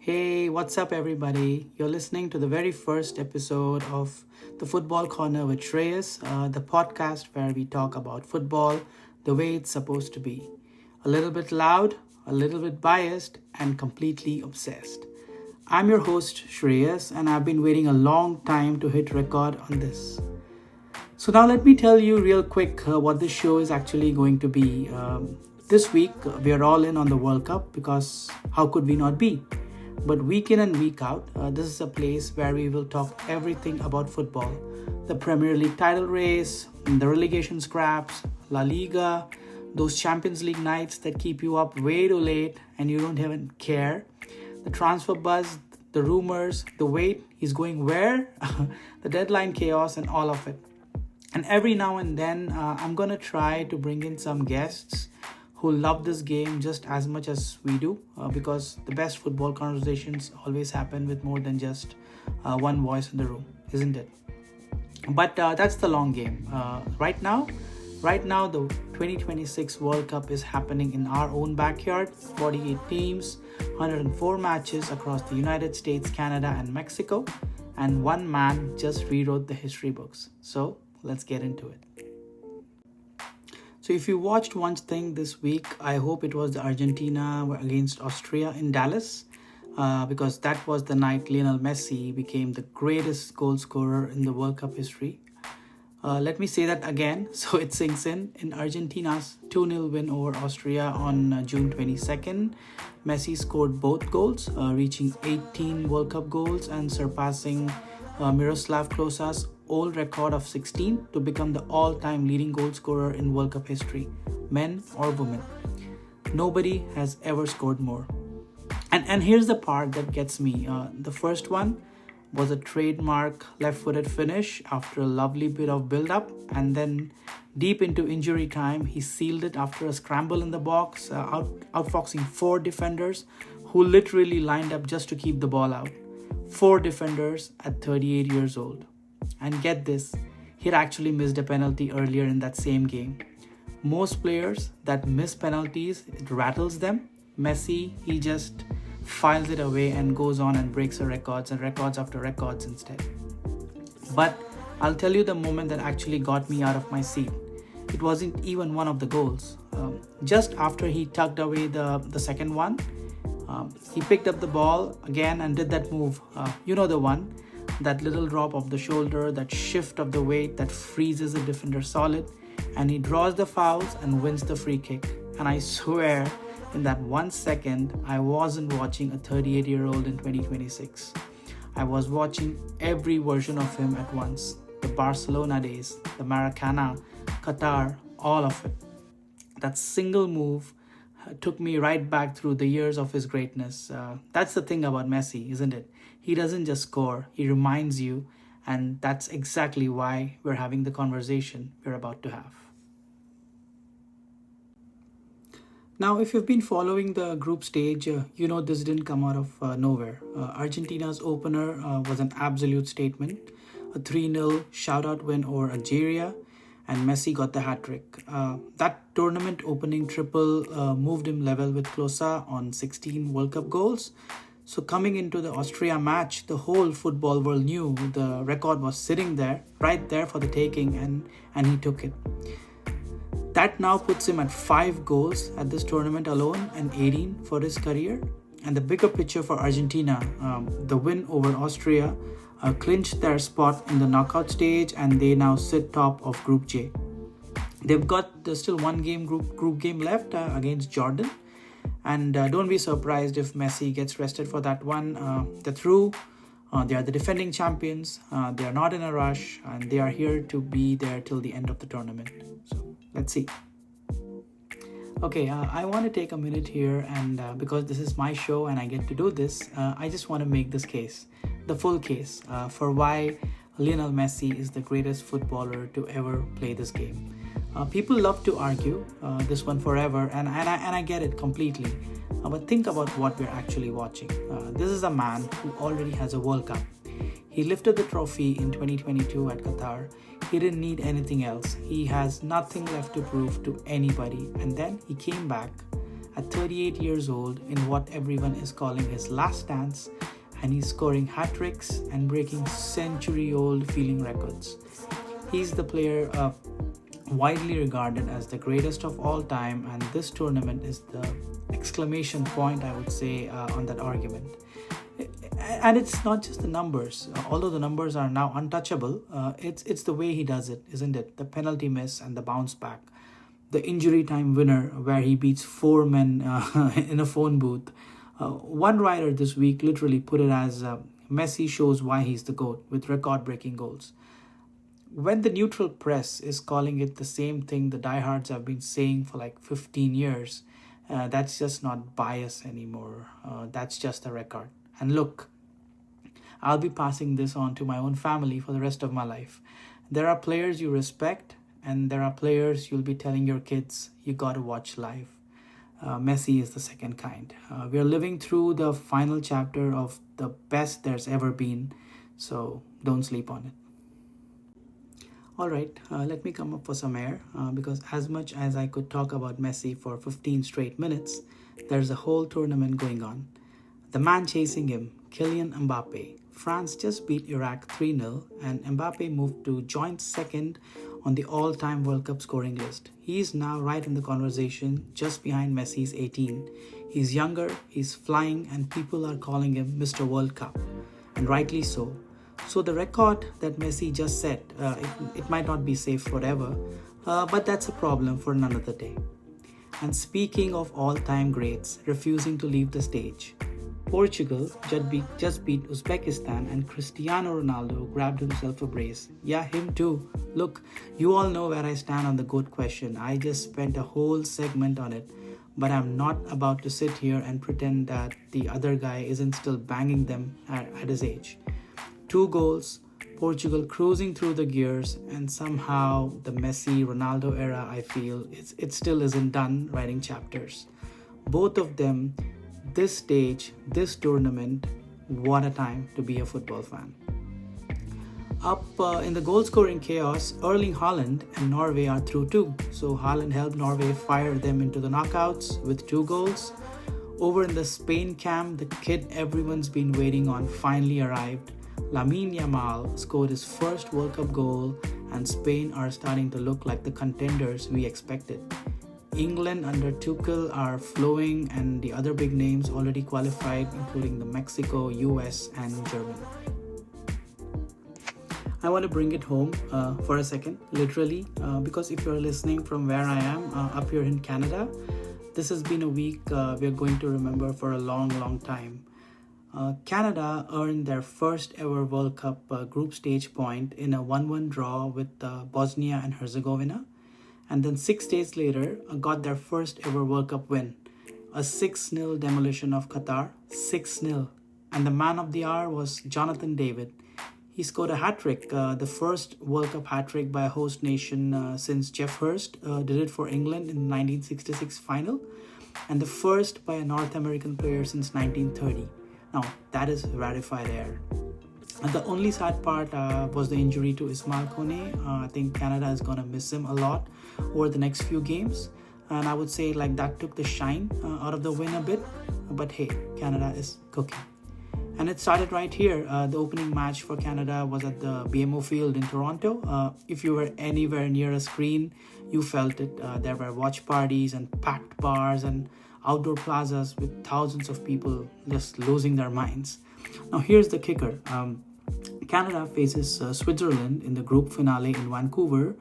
Hey, what's up, everybody? You're listening to the very first episode of the Football Corner with Shreyas, the podcast where we talk about football the way it's supposed to be. A little bit loud, a little bit biased, and completely obsessed. I'm your host, Shreyas, and I've been waiting a long time to hit record on this. So, now let me tell you real quick what this show is actually going to be. This week, we are all in on the World Cup because how could we not be? But week in and week out, this is a place where we will talk everything about football. The Premier League title race, the relegation scraps, La Liga, those Champions League nights that keep you up way too late and you don't even care. The transfer buzz, the rumors, the wait, he's going where? The deadline chaos and all of it. And every now and then, I'm going to try to bring in some guests who love this game just as much as we do, because the best football conversations always happen with more than just one voice in the room, isn't it? But that's the long game. Right now, the 2026 World Cup is happening in our own backyard. 48 teams, 104 matches across the United States, Canada, and Mexico, and one man just rewrote the history books. So let's get into it. So if you watched one thing this week, I hope it was the Argentina against Austria in Dallas, because that was the night Lionel Messi became the greatest goal scorer in the World Cup history. Let me say that again so it sinks in. In Argentina's 2-0 win over Austria on June 22nd, Messi scored both goals, reaching 18 World Cup goals and surpassing Miroslav Klose's old record of 16 to become the all-time leading goal scorer in World Cup history, men or women. Nobody has ever scored more. And here's the part that gets me. The first one was a trademark left-footed finish after a lovely bit of build-up, and then deep into injury time, he sealed it after a scramble in the box, outfoxing 4 defenders who literally lined up just to keep the ball out. 4 defenders at 38 years old. And get this, he'd actually missed a penalty earlier in that same game. Most players that miss penalties, it rattles them. Messi, he just files it away and goes on and breaks the records and records after records instead. But I'll tell you the moment that actually got me out of my seat. It wasn't even one of the goals. Just after he tugged away the second one, he picked up the ball again and did that move. You know the one. That little drop of the shoulder, that shift of the weight that freezes a defender solid, and he draws the fouls and wins the free kick. And I swear, in that 1 second, I wasn't watching a 38-year-old in 2026. I was watching every version of him at once. The Barcelona days, the Maracana, Qatar, all of it. That single move took me right back through the years of his greatness. That's the thing about Messi, isn't it? He doesn't just score, he reminds you, and that's exactly why we're having the conversation we're about to have. Now, if you've been following the group stage, you know this didn't come out of nowhere. Argentina's opener was an absolute statement, a 3-0 shoutout win over Algeria, and Messi got the hat-trick. That tournament opening triple moved him level with Klose on 16 World Cup goals. So coming into the Austria match, the whole football world knew the record was sitting there, right there for the taking, and he took it. That now puts him at 5 goals at this tournament alone and 18 for his career. And the bigger picture for Argentina, the win over Austria clinched their spot in the knockout stage, and they now sit top of Group J. There's still one group game left against Jordan. And don't be surprised if Messi gets rested for that one. They're through. They are the defending champions. They are not in a rush. And they are here to be there till the end of the tournament. So let's see. Okay, I want to take a minute here. And because this is my show and I get to do this, I just want to make this case. The full case for why Lionel Messi is the greatest footballer to ever play this game. People love to argue this one forever, and I get it completely. But think about what we're actually watching. This is a man who already has a World Cup. He lifted the trophy in 2022 at Qatar. He didn't need anything else. He has nothing left to prove to anybody. And then he came back at 38 years old in what everyone is calling his last dance, and he's scoring hat tricks and breaking century-old feeling records. He's the player widely regarded as the greatest of all time, and this tournament is the exclamation point, I would say, on that argument. And it's not just the numbers, although the numbers are now untouchable. It's the way he does it, isn't it? The penalty miss and the bounce back, the injury time winner where he beats four men in a phone booth. One writer this week literally put it as Messi shows why he's the GOAT with record-breaking goals. When the neutral press is calling it the same thing the diehards have been saying for like 15 years, that's just not bias anymore. That's just a record. And look, I'll be passing this on to my own family for the rest of my life. There are players you respect, and there are players you'll be telling your kids you gotta watch live. Messi is the second kind. We're living through the final chapter of the best there's ever been, so don't sleep on it. All right, let me come up for some air because as much as I could talk about Messi for 15 straight minutes, there's a whole tournament going on. The man chasing him, Kylian Mbappé. France just beat Iraq 3-0 and Mbappé moved to joint second on the all-time World Cup scoring list. He is now right in the conversation, just behind Messi's 18. He's younger, he's flying, and people are calling him Mr. World Cup, and rightly so. So the record that Messi just set, it might not be safe forever, but that's a problem for another day. And speaking of all-time greats refusing to leave the stage, Portugal just beat Uzbekistan and Cristiano Ronaldo grabbed himself a brace. Yeah, him too. Look, you all know where I stand on the GOAT question. I just spent a whole segment on it, but I'm not about to sit here and pretend that the other guy isn't still banging them at his age. 2 goals, Portugal cruising through the gears, and somehow the Messi Ronaldo era, I feel it still isn't done writing chapters. Both of them, this stage, this tournament, what a time to be a football fan. Up in the goal scoring chaos, Erling Haaland and Norway are through too. So Haaland helped Norway fire them into the knockouts with 2 goals. Over in the Spain camp, the kid everyone's been waiting on finally arrived. Lamine Yamal scored his first World Cup goal, and Spain are starting to look like the contenders we expected. England under Tuchel are flowing, and the other big names already qualified, including the Mexico, US, and Germany. I want to bring it home for a second, literally, because if you're listening from where I am, up here in Canada, this has been a week we're going to remember for a long, long time. Canada earned their first ever World Cup group stage point in a 1-1 draw with Bosnia and Herzegovina, and then 6 days later got their first ever World Cup win, a 6-0 demolition of Qatar, 6-0, and the man of the hour was Jonathan David. He scored a hat-trick, the first World Cup hat-trick by a host nation since Geoff Hurst did it for England in the 1966 final, and the first by a North American player since 1930. Now, that is rarefied air. And the only sad part was the injury to Ismail Kone. I think Canada is going to miss him a lot over the next few games. And I would say like that took the shine out of the win a bit. But hey, Canada is cooking. And it started right here. The opening match for Canada was at the BMO Field in Toronto. If you were anywhere near a screen, you felt it. There were watch parties and packed bars and outdoor plazas with thousands of people just losing their minds. Now here's the kicker. Canada faces Switzerland in the group finale in Vancouver,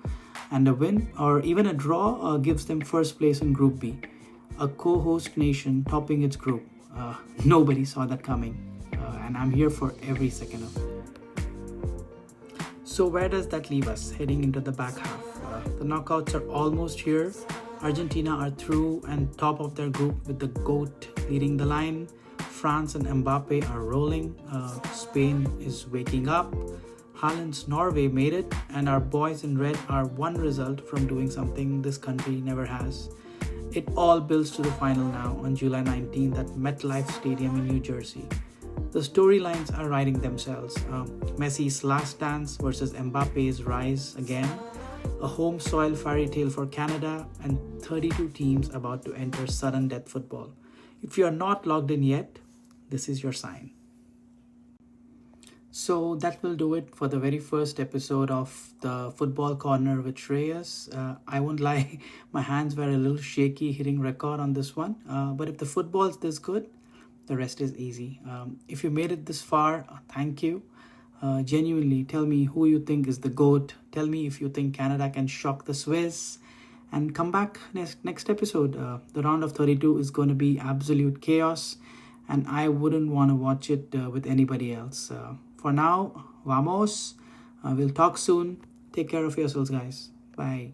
and a win or even a draw gives them first place in Group B, a co-host nation topping its group. Nobody saw that coming, and I'm here for every second of it. So where does that leave us heading into the back half? The knockouts are almost here. Argentina are through and top of their group with the GOAT leading the line. France and Mbappé are rolling. Spain is waking up. Haaland's Norway made it, and our boys in red are one result from doing something this country never has. It all builds to the final now on July 19th at MetLife Stadium in New Jersey. The storylines are writing themselves. Messi's last dance versus Mbappe's rise again. a home soil fairy tale for Canada, and 32 teams about to enter sudden death football. If you are not logged in yet, this is your sign. So that will do it for the very first episode of the Football Corner with Shreyas. I won't lie, my hands were a little shaky hitting record on this one. But if the football's this good, the rest is easy. If you made it this far, thank you. Genuinely, tell me who you think is the GOAT. Tell me if you think Canada can shock the Swiss. And come back next episode. The round of 32 is going to be absolute chaos. And I wouldn't want to watch it with anybody else. For now, vamos. We'll talk soon. Take care of yourselves, guys. Bye.